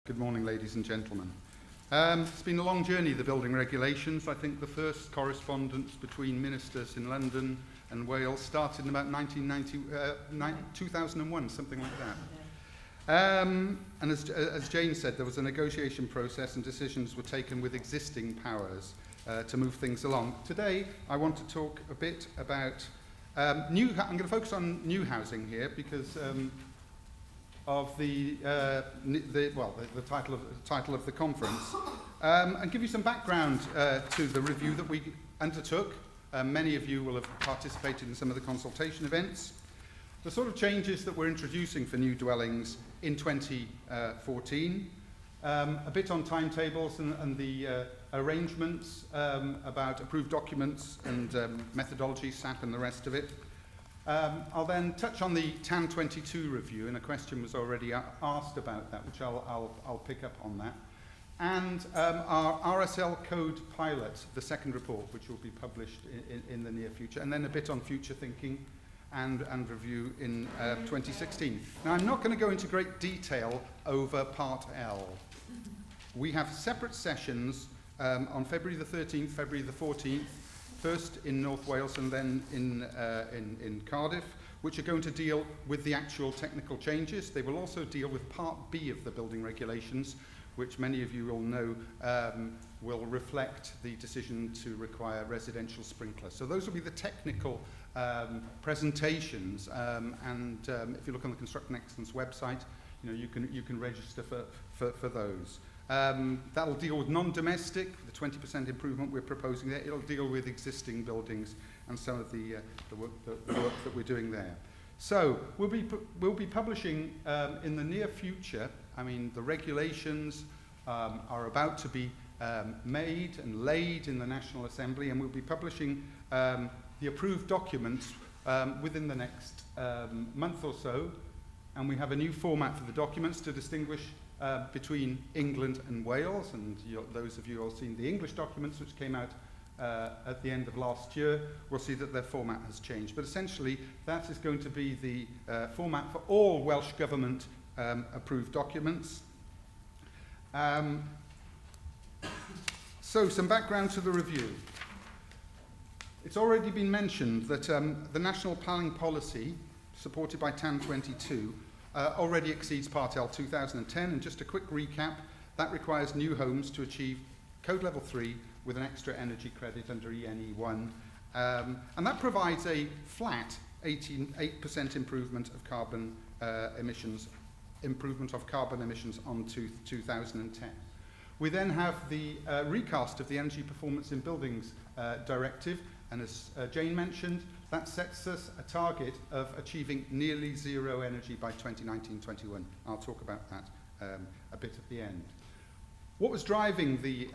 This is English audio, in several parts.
Good morning, ladies and gentlemen. It's been a long journey, the building regulations. I think the first correspondence between ministers in London and Wales started in about 2001, something like that. And as Jane said, there was a negotiation process and decisions were taken with existing powers to move things along. Today, I want to talk a bit about I'm going to focus on new housing here because of the title of the conference, and give you some background to the review that we undertook. Many of you will have participated in some of the consultation events. The sort of changes that we're introducing for new dwellings in 2014, a bit on timetables and the arrangements about approved documents and methodology, SAP and the rest of it. I'll then touch on the TAN 22 review, and a question was already asked about that, which I'll pick up on that. And our RSL code pilot, the second report, which will be published in the near future, and then a bit on future thinking and review in 2016. Now, I'm not going to go into great detail over Part L. We have separate sessions on February the 13th, February the 14th, first in North Wales and then in Cardiff, which are going to deal with the actual technical changes. They will also deal with Part B of the building regulations, which many of you will know will reflect the decision to require residential sprinklers. So those will be the technical presentations, and if you look on the Construction Excellence website, you can register for those. That'll deal with non-domestic, the 20% improvement we're proposing there. It'll deal with existing buildings and some of the work that we're doing there. So we'll be publishing in the near future. I mean, the regulations are about to be made and laid in the National Assembly, and we'll be publishing the approved documents within the next month or so. And we have a new format for the documents to distinguish between England and Wales, and those of you who have seen the English documents which came out at the end of last year will see that their format has changed. But essentially, that is going to be the format for all Welsh Government approved documents. So, some background to the review. It's already been mentioned that the National Planning Policy, supported by TAN 22, already exceeds Part L 2010, and just a quick recap, that requires new homes to achieve Code Level 3 with an extra energy credit under ENE1, and that provides a flat 8% improvement of carbon emissions on 2010. We then have the recast of the Energy Performance in Buildings Directive, and as Jane mentioned, that sets us a target of achieving nearly zero energy by 2019-21. I'll talk about that a bit at the end. What was driving the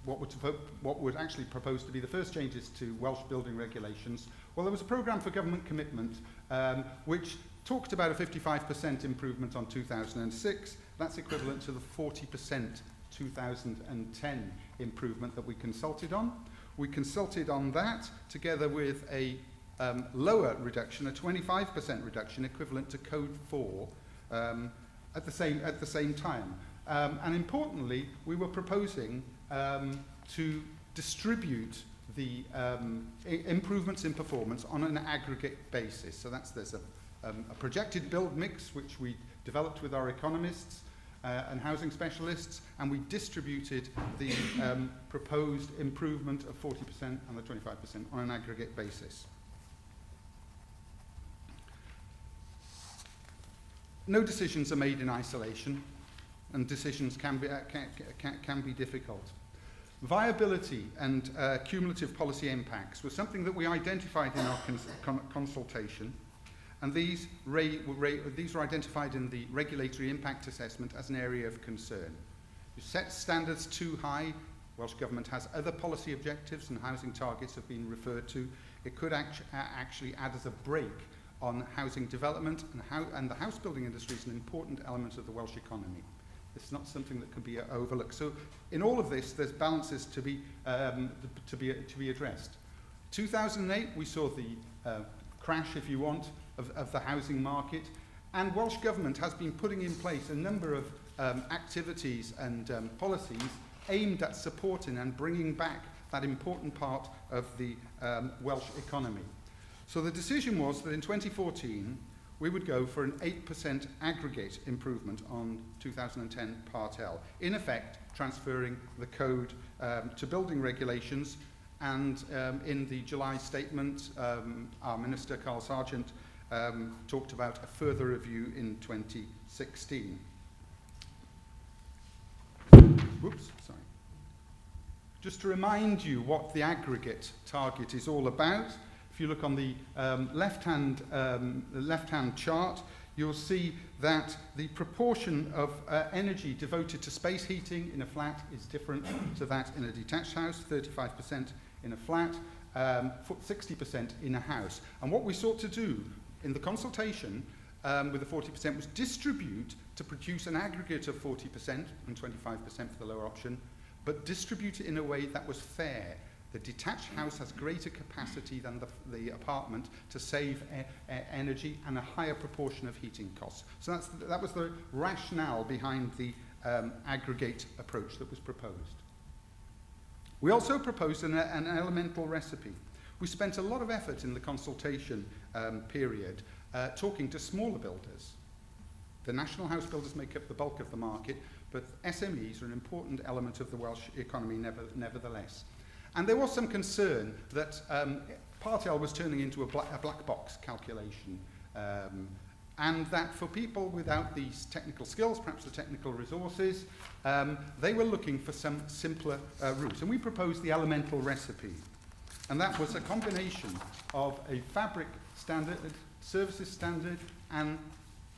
what would actually propose to be the first changes to Welsh building regulations? Well, there was a programme for government commitment which talked about a 55% improvement on 2006. That's equivalent to the 40% 2010 improvement that we consulted on. We consulted on that together with a lower reduction, a 25% reduction equivalent to Code 4 at the same time. And importantly, we were proposing to distribute the improvements in performance on an aggregate basis. So there's a projected build mix which we developed with our economists and housing specialists, and we distributed the proposed improvement of 40% and the 25% on an aggregate basis. No decisions are made in isolation, and decisions can be difficult. Viability and cumulative policy impacts was something that we identified in our consultation. And these were identified in the regulatory impact assessment as an area of concern. You set standards too high, Welsh Government has other policy objectives and housing targets have been referred to. It could actually add as a brake on housing development, and the house building industry is an important element of the Welsh economy. It's not something that can be overlooked. So in all of this, there's balances to be addressed. 2008, we saw the crash, if you want, of the housing market, And Welsh Government has been putting in place a number of activities and policies aimed at supporting and bringing back that important part of the Welsh economy. So the decision was that in 2014, we would go for an 8% aggregate improvement on 2010 Part L, in effect transferring the code to building regulations. And in the July statement, our Minister, Carl Sargent, talked about a further review in 2016. Whoops, sorry. Just to remind you what the aggregate target is all about, if you look on the left-hand chart, you'll see that the proportion of energy devoted to space heating in a flat is different to that in a detached house, 35% in a flat, 60% in a house. And what we sought to do in the consultation with the 40% was distribute to produce an aggregate of 40% and 25% for the lower option, but distribute it in a way that was fair. The detached house has greater capacity than the apartment to save energy and a higher proportion of heating costs. So that was the rationale behind the aggregate approach that was proposed. We also proposed an elemental recipe. We spent a lot of effort in the consultation period talking to smaller builders. The national house builders make up the bulk of the market, but SMEs are an important element of the Welsh economy nevertheless. And there was some concern that Part L was turning into a black box calculation, and that for people without these technical skills, perhaps the technical resources, they were looking for some simpler routes. And we proposed the elemental recipe. And that was a combination of a fabric standard, services standard, and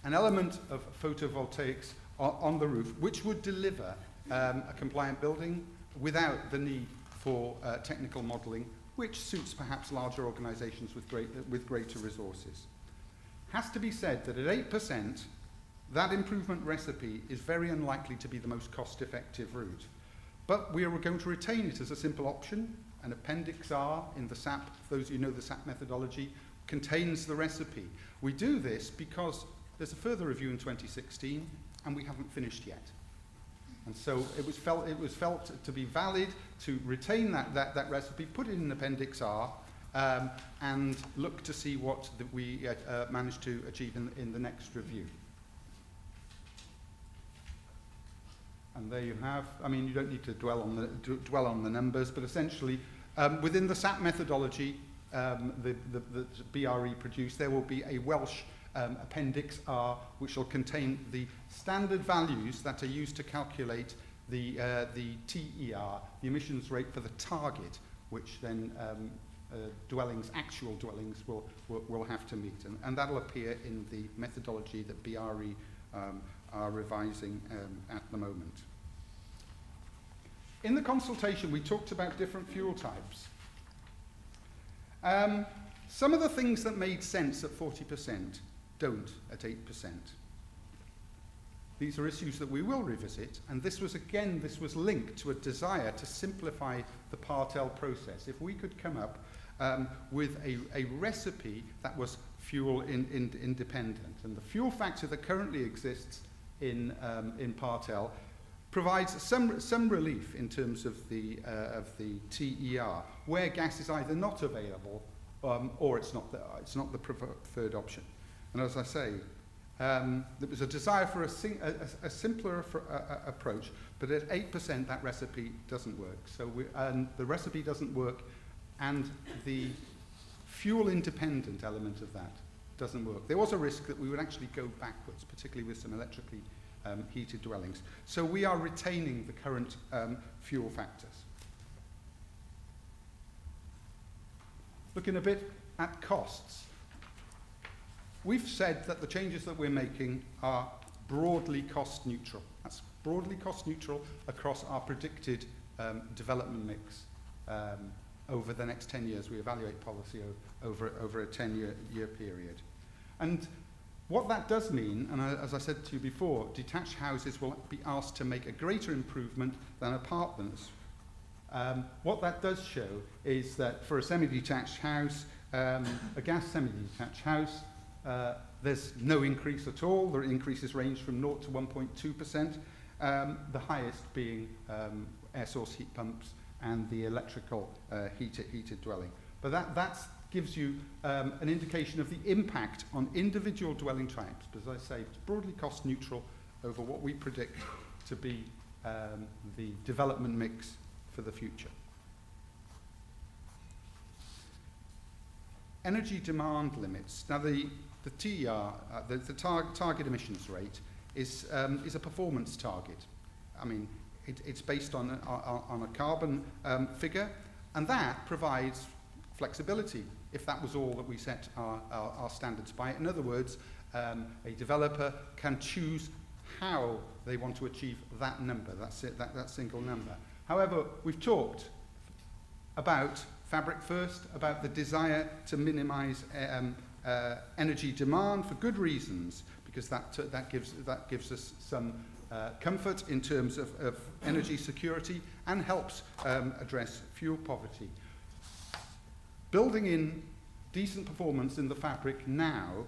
an element of photovoltaics on the roof, which would deliver a compliant building without the need for technical modelling, which suits perhaps larger organisations with greater resources. Has to be said that at 8%, that improvement recipe is very unlikely to be the most cost-effective route. But we are going to retain it as a simple option. An Appendix R in the SAP, those who know the SAP methodology, contains the recipe. We do this because there's a further review in 2016, and we haven't finished yet. And so it was felt to be valid to retain that recipe, put it in Appendix R, and look to see what we managed to achieve in the next review. And there you have, I mean, you don't need to dwell on the numbers, but essentially, within the SAP methodology, the BRE produced, there will be a Welsh Appendix R, which will contain the standard values that are used to calculate the TER, the emissions rate for the target, which then actual dwellings will have to meet. And that'll appear in the methodology that BRE are revising at the moment. In the consultation, we talked about different fuel types. Some of the things that made sense at 40% don't at 8%. These are issues that we will revisit, and this was linked to a desire to simplify the Part L process. If we could come up with a recipe that was fuel independent, and the fuel factor that currently exists in Part L provides some relief in terms of the TER, where gas is either not available or it's not the preferred option. And as I say, there was a desire for a simpler approach, but at 8% that recipe doesn't work. So the recipe doesn't work, and the fuel-independent element of that doesn't work. There was a risk that we would actually go backwards, particularly with some electrically heated dwellings. So we are retaining the current fuel factors. Looking a bit at costs. We've said that the changes that we're making are broadly cost neutral. That's broadly cost neutral across our predicted development mix over the next 10 years. We evaluate policy over a 10-year period. And what that does mean, and as I said to you before, detached houses will be asked to make a greater improvement than apartments. What that does show is that for a semi-detached house, a gas semi-detached house, there's no increase at all. The increases range from 0 to 1.2%, the highest being air source heat pumps and the electrical heated dwelling. But that gives you an indication of the impact on individual dwelling types. But as I say, it's broadly cost neutral over what we predict to be the development mix for the future. Energy demand limits. Now the TER, the target emissions rate, is a performance target. I mean, it's based on a carbon figure, and that provides flexibility if that was all that we set our standards by. In other words, a developer can choose how they want to achieve that number, that single number. However, we've talked about Fabric First, about the desire to minimize energy demand for good reasons, because that gives us some comfort in terms of energy security and helps address fuel poverty. Building in decent performance in the fabric now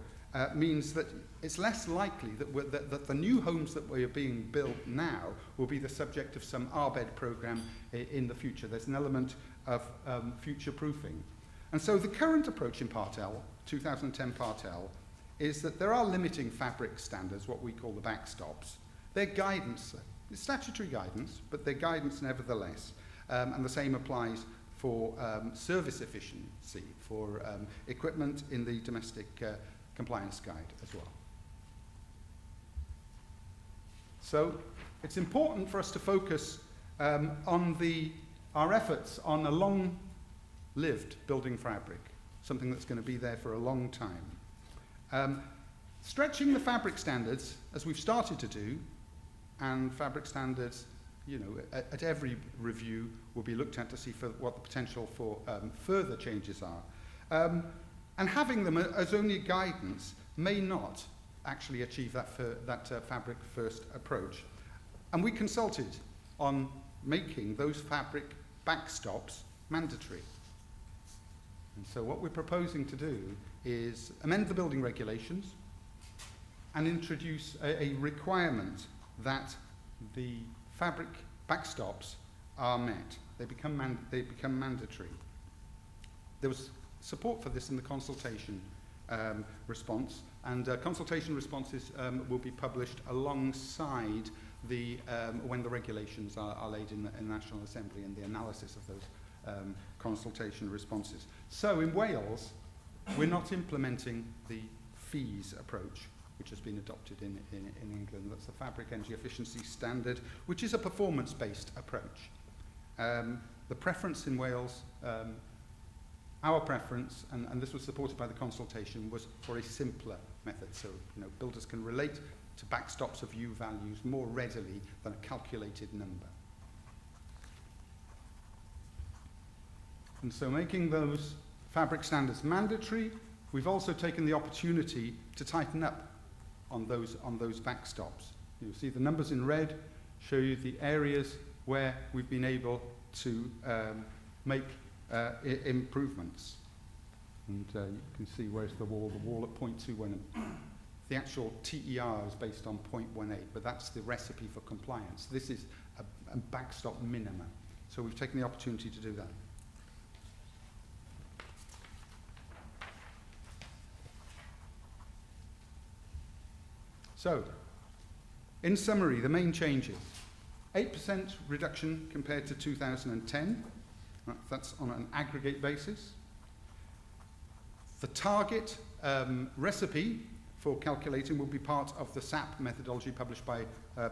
means that it's less likely that the new homes that are being built now will be the subject of some RBED program in the future. There's an element of future proofing. And so the current approach in Part L, 2010 Part L, is that there are limiting fabric standards, what we call the backstops. They're guidance, it's statutory guidance, but they're guidance nevertheless. And the same applies for service efficiency, for equipment in the domestic compliance guide as well. So it's important for us to focus on our efforts on a long-lived building fabric, something that's going to be there for a long time. Stretching the fabric standards, as we've started to do, and fabric standards, you know, at every review will be looked at to see what the potential for further changes are. And having them as only guidance may not actually achieve that fabric first approach. And we consulted on making those fabric backstops mandatory. And so what we're proposing to do is amend the building regulations and introduce a requirement that the fabric backstops are met. They become mandatory. There was support for this in the consultation response, and consultation responses will be published alongside when the regulations are laid in the National Assembly and the analysis of those consultation responses. So in Wales, we're not implementing the fees approach, which has been adopted in England. That's the Fabric Energy Efficiency Standard, which is a performance-based approach. The preference in Wales, our preference, and this was supported by the consultation, was for a simpler method. So, you know, builders can relate to backstops of U values more readily than a calculated number. And so making those fabric standards mandatory, we've also taken the opportunity to tighten up on those backstops. You'll see the numbers in red show you the areas where we've been able to make improvements. And you can see where's the wall at 0.21. The actual TER is based on 0.18, but that's the recipe for compliance. This is a backstop minimum. So we've taken the opportunity to do that. So, in summary, the main changes. 8% reduction compared to 2010. That's on an aggregate basis. The target recipe for calculating will be part of the SAP methodology published by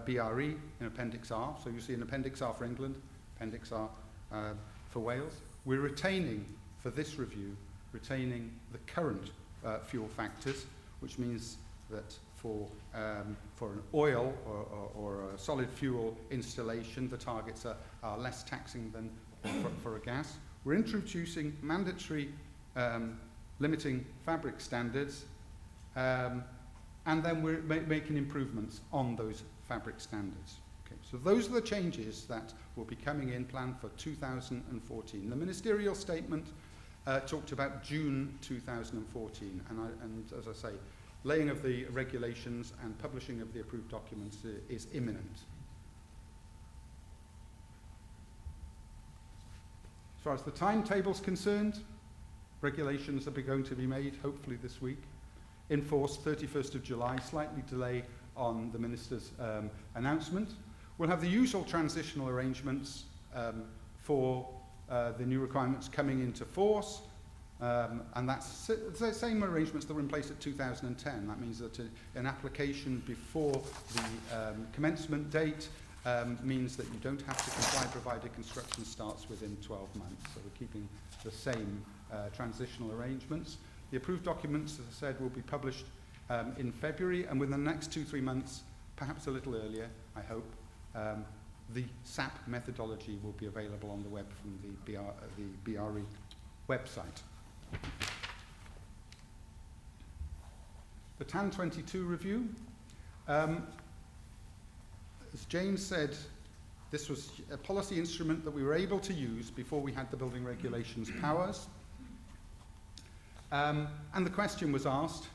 BRE in Appendix R. So you see an Appendix R for England, Appendix R for Wales. We're retaining, for this review, retaining the current fuel factors, which means that for an oil or a solid fuel installation, the targets are less taxing than for a gas. We're introducing mandatory limiting fabric standards, and then we're making improvements on those fabric standards. Okay, so those are the changes that will be coming in planned for 2014. The ministerial statement talked about June 2014. And as I say, laying of the regulations and publishing of the approved documents is imminent. As far as the timetable's concerned, regulations are going to be made, hopefully this week. In force 31st of July, slightly delay on the Minister's announcement. We'll have the usual transitional arrangements for the new requirements coming into force, and that's the same arrangements that were in place at 2010. That means that an application before the commencement date means that you don't have to comply provided construction starts within 12 months. So we're keeping the same transitional arrangements. The approved documents, as I said, will be published in February, and within the next 2-3 months, perhaps a little earlier, I hope, the SAP methodology will be available on the web from the BRE website. The TAN 22 review. As James said, this was a policy instrument that we were able to use before we had the building regulations powers. And the question was asked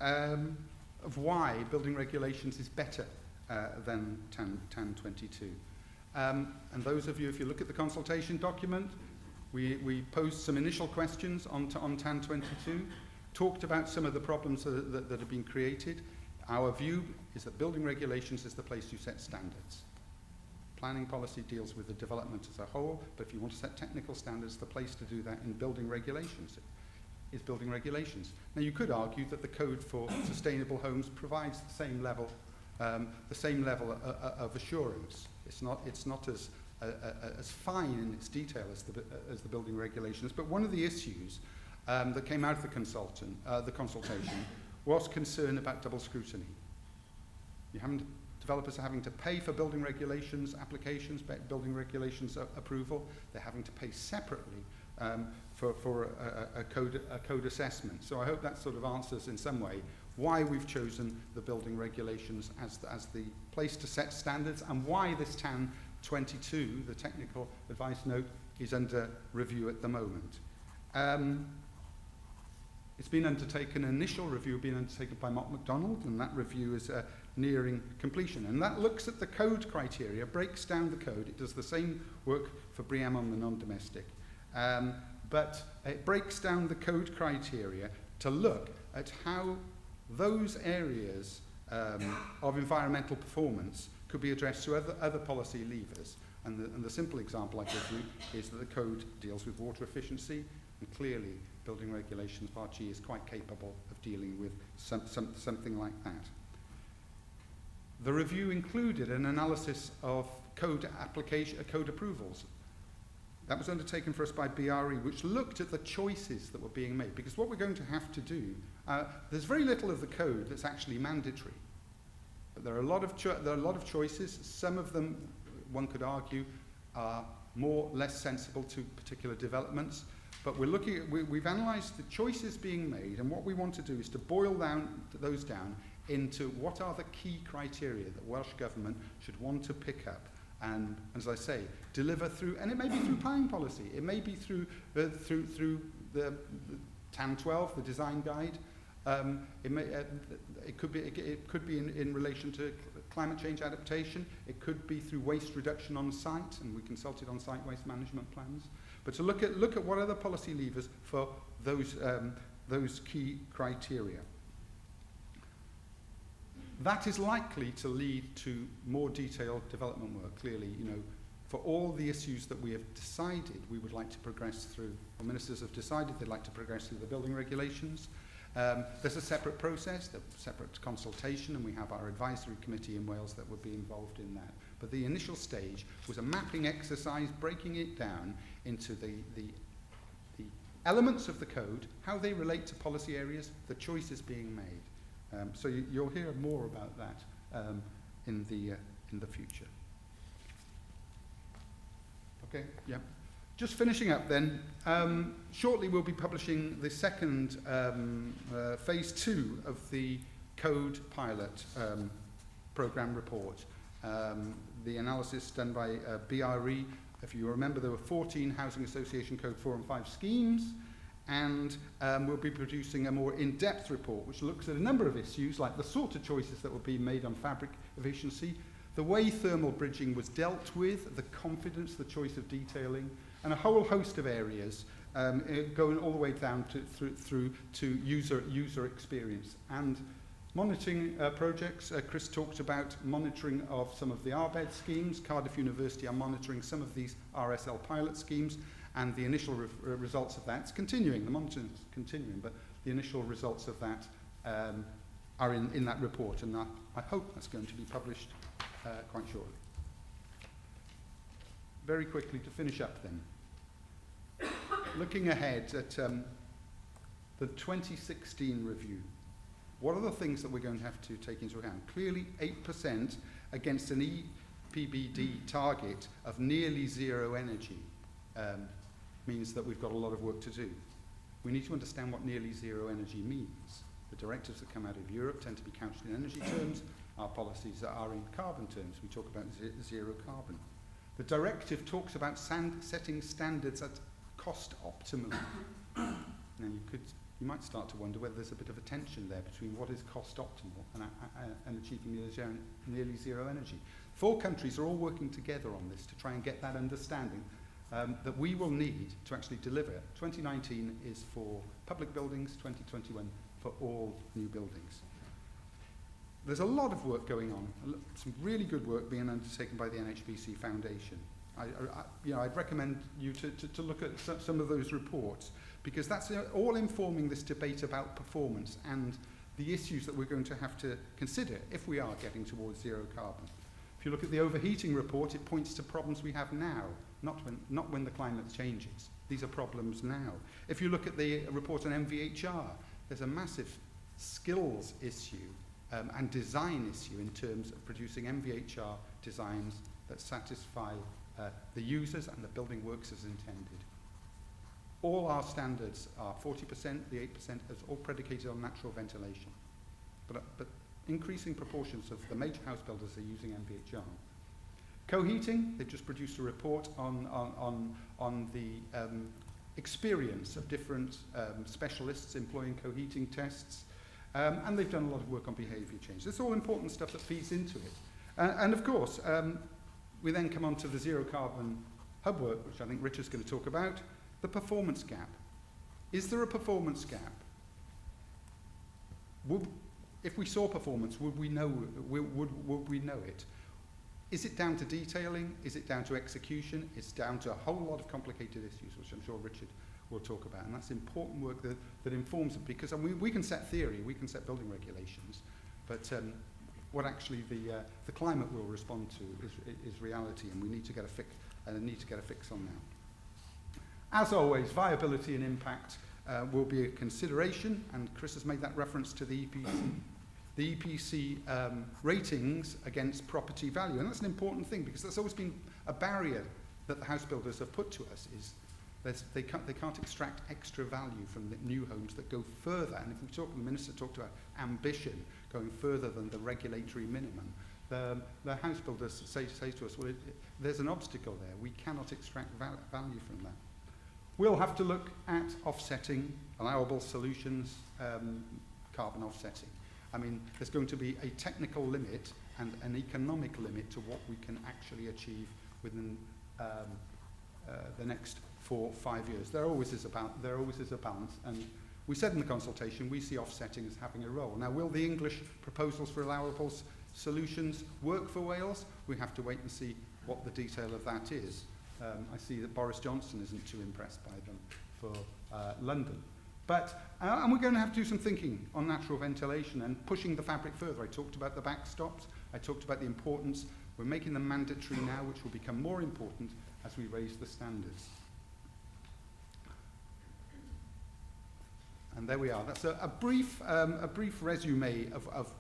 of why building regulations is better than TAN 22. And those of you, if you look at the consultation document, we posed some initial questions on TAN 22, talked about some of the problems that have been created. Our view is that building regulations is the place you set standards. Planning policy deals with the development as a whole, but if you want to set technical standards, the place to do that in building regulations is building regulations. Now you could argue that the code for sustainable homes provides the same level of assurance. It's not as fine in its detail as the building regulations. But one of the issues that came out of the consultation was concern about double scrutiny. Developers are having to pay for building regulations applications, building regulations approval. They're having to pay separately for a code assessment. So I hope that sort of answers in some way why we've chosen the building regulations as the place to set standards, and why this TAN 22, the technical advice note, is under review at the moment. It's been undertaken, initial review being undertaken by Mott MacDonald, and that review is nearing completion. And that looks at the code criteria, breaks down the code. It does the same work for BREEAM on the non-domestic. But it breaks down the code criteria to look at how those areas of environmental performance could be addressed through other policy levers. And the simple example I give you is that the code deals with water efficiency, and clearly building regulations Part G is quite capable of dealing with something like that. The review included an analysis of code approvals. That was undertaken for us by BRE, which looked at the choices that were being made. Because what we're going to have to do, there's very little of the code that's actually mandatory. But there are a lot of choices. Some of them, one could argue, are less sensible to particular developments. But we've analysed the choices being made, and what we want to do is to boil those down into what are the key criteria that Welsh Government should want to pick up and, as I say, deliver through, and it may be through planning policy, it may be through the TAN 12, the design guide, it could be in relation to climate change adaptation, it could be through waste reduction on site, and we consulted on site waste management plans, but to look at what are the policy levers for those key criteria. That is likely to lead to more detailed development work. Clearly, for all the issues that we have decided we would like to progress through, or ministers have decided they'd like to progress through the building regulations, there's a separate process, a separate consultation, and we have our advisory committee in Wales that would be involved in that. But the initial stage was a mapping exercise, breaking it down into the elements of the code, how they relate to policy areas, the choices being made. So you'll hear more about that in the future. Okay, yeah. Just finishing up then, shortly we'll be publishing the second phase 2 of the code pilot programme report. The analysis done by BRE. If you remember, there were 14 Housing Association Code 4 and 5 schemes, and we'll be producing a more in-depth report which looks at a number of issues like the sort of choices that were being made on fabric efficiency, the way thermal bridging was dealt with, the confidence, the choice of detailing, and a whole host of areas going all the way down through to user experience. And monitoring projects, Chris talked about monitoring of some of the RBED schemes. Cardiff University are monitoring some of these RSL pilot schemes, and the initial results of that, it's continuing, the monitoring is continuing, but the initial results of that are in that report, and I hope that's going to be published quite shortly. Very quickly to finish up then. Looking ahead at the 2016 review, what are the things that we're going to have to take into account? Clearly 8% against an EPBD target of nearly zero energy means that we've got a lot of work to do. We need to understand what nearly zero energy means. The directives that come out of Europe tend to be couched in energy terms. Our policies are in carbon terms. We talk about zero carbon. The directive talks about setting standards at cost optimum. Now you might start to wonder whether there's a bit of a tension there between what is cost optimal and achieving nearly zero energy. 4 countries are all working together on this to try and get that understanding that we will need to actually deliver. 2019 is for public buildings, 2021 for all new buildings. There's a lot of work going on, some really good work being undertaken by the NHBC Foundation. I'd recommend you to look at some of those reports, because that's all informing this debate about performance and the issues that we're going to have to consider if we are getting towards zero carbon. If you look at the overheating report, it points to problems we have now, not when the climate changes. These are problems now. If you look at the report on MVHR, there's a massive skills issue and design issue in terms of producing MVHR designs that satisfy the users and the building works as intended. All our standards are 40%, the 8% is all predicated on natural ventilation. But increasing proportions of the major house builders are using MVHR. Co-heating, they've just produced a report on the experience of different specialists employing co-heating tests, and they've done a lot of work on behaviour change. It's all important stuff that feeds into it. And of course, we then come on to the zero carbon hub work, which I think Richard's going to talk about. The performance gap. Is there a performance gap? If we saw performance, would we know it? Is it down to detailing? Is it down to execution? It's down to a whole lot of complicated issues, which I'm sure Richard will talk about. And that's important work that informs it, because we can set theory, we can set building regulations, but what actually the climate will respond to is reality, and we need to get a fix on that. As always, viability and impact will be a consideration, and Chris has made that reference to the EPC. The EPC ratings against property value, and that's an important thing, because that's always been a barrier that the house builders have put to us, is they can't extract extra value from the new homes that go further. And if we talk, the Minister talked about ambition going further than the regulatory minimum. The house builders say to us, well, there's an obstacle there. We cannot extract value from that. We'll have to look at offsetting, allowable solutions, carbon offsetting. I mean, there's going to be a technical limit and an economic limit to what we can actually achieve within the next 4 or 5 years. There always is a balance, and we said in the consultation we see offsetting as having a role. Now, will the English proposals for allowable solutions work for Wales? We have to wait and see what the detail of that is. I see that Boris Johnson isn't too impressed by them for London. But, and we're going to have to do some thinking on natural ventilation and pushing the fabric further. I talked about the backstops. I talked about the importance. We're making them mandatory now, which will become more important as we raise the standards. And there we are. That's a brief resume of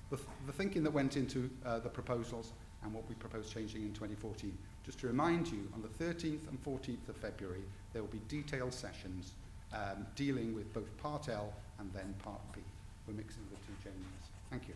the thinking that went into the proposals and what we propose changing in 2014. Just to remind you, on the 13th and 14th of February, there will be detailed sessions dealing with both Part L and then Part B. We're mixing the two chambers. Thank you.